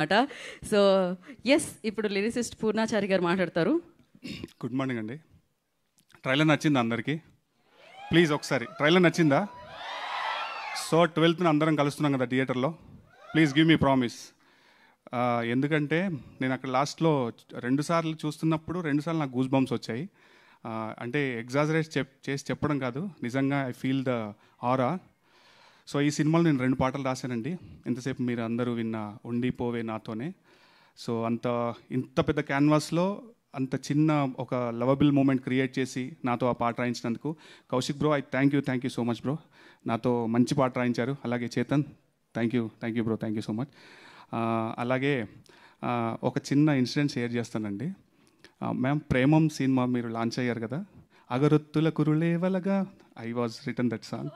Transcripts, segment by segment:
అట. So yes, ఇప్పుడు lyricist Purnachari గారు మాట్లాడతారు. గుడ్ మార్నింగ్ అండి. ట్రైలర్ నచ్చిందా అందరికీ? ప్లీజ్ ఒకసారి ట్రైలర్ నచ్చిందా? సో 12th అందరం కలుస్తున్నాం కదా థియేటర్లో. Please give me promise. ఎందుకంటే నేను అక్కడ లాస్ట్లో 2 సార్లు చూస్తున్నప్పుడు 2 సార్లు నాకు గూస్ బంప్స్ వచ్చాయి. అంటే ఎగ్జాజరేట్ చేసి చెప్పడం కాదు, నిజంగా I feel the aura. So ఈ సినిమాలో నేను 2 పాటలు రాశానండి. ఇంతసేపు మీరు అందరూ విన్న ఉండిపోవే నాతోనే. సో ఇంత పెద్ద క్యాన్వాస్లో అంత చిన్న ఒక లవబుల్ మూమెంట్ క్రియేట్ చేసి నాతో ఆ పాట రాయించినందుకు Kaushik bro, thank you so much bro. నాతో మంచి పాట రాయించారు. అలాగే Chetan, thank you bro, thank you so much. అలాగే ఒక చిన్న ఇన్సిడెంట్ షేర్ చేస్తానండి. మ్యామ్, ప్రేమం సినిమా మీరు లాంచ్ అయ్యారు కదా, అగరొత్తుల కురులేవలగా I was written that song.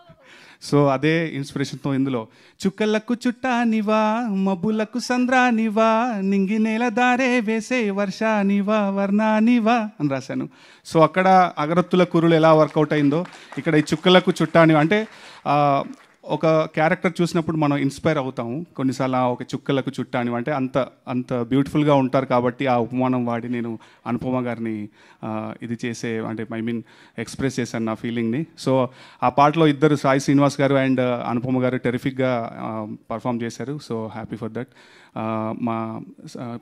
So అదే ఇన్స్పిరేషన్తో ఇందులో చుక్కలకు చుట్టానివా, మబ్బులకు సంద్రానివా, నింగి నేల దారే వేసే వర్షానివా, వర్ణానివా అని రాశాను. సో అక్కడ అగరొత్తుల కురులు ఎలా వర్కౌట్ అయిందో ఇక్కడ ఈ చుక్కలకు చుట్టానివా అంటే ఒక క్యారెక్టర్ చూసినప్పుడు మనం ఇన్స్పైర్ అవుతాము కొన్నిసార్లు. ఒక చుక్కలకు చుట్టాని అంటే అంత బ్యూటిఫుల్గా ఉంటారు కాబట్టి ఆ ఉపమానం వాడి నేను అనుపమ గారిని ఇది చేసే అంటే ఎక్స్ప్రెస్ చేశాను నా ఫీలింగ్ని. సో ఆ పాటలో ఇద్దరు సాయి శ్రీనివాస్ గారు అండ్ అనుపమ గారు టెరిఫిక్గా పర్ఫామ్ చేశారు. So happy for that. మా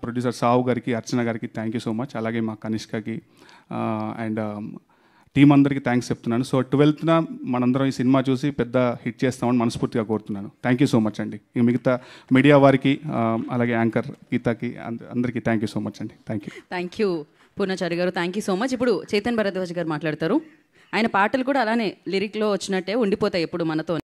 ప్రొడ్యూసర్ సావు గారికి, అర్చన గారికి థ్యాంక్ యూ సో మచ్. అలాగే మా కనిష్కకి అండ్ టీం అందరికీ థ్యాంక్స్ చెప్తున్నాను. సో 12th మనందరం ఈ సినిమా చూసి పెద్ద హిట్ చేస్తామని మనస్ఫూర్తిగా కోరుతున్నాను. థ్యాంక్ యూ సో మచ్ అండి. మిగతా మీడియా వారికి అలాగే యాంకర్ గీతాకి అందరికీ థ్యాంక్ యూ సో మచ్ అండి. థ్యాంక్ యూ పూర్ణాచారి గారు, థ్యాంక్ యూ సో మచ్. ఇప్పుడు చేతన్ భరద్వాజ్ గారు మాట్లాడతారు. ఆయన పాటలు కూడా అలానే లిరిక్లో వచ్చినట్టే ఉండిపోతాయి ఎప్పుడు మనతో.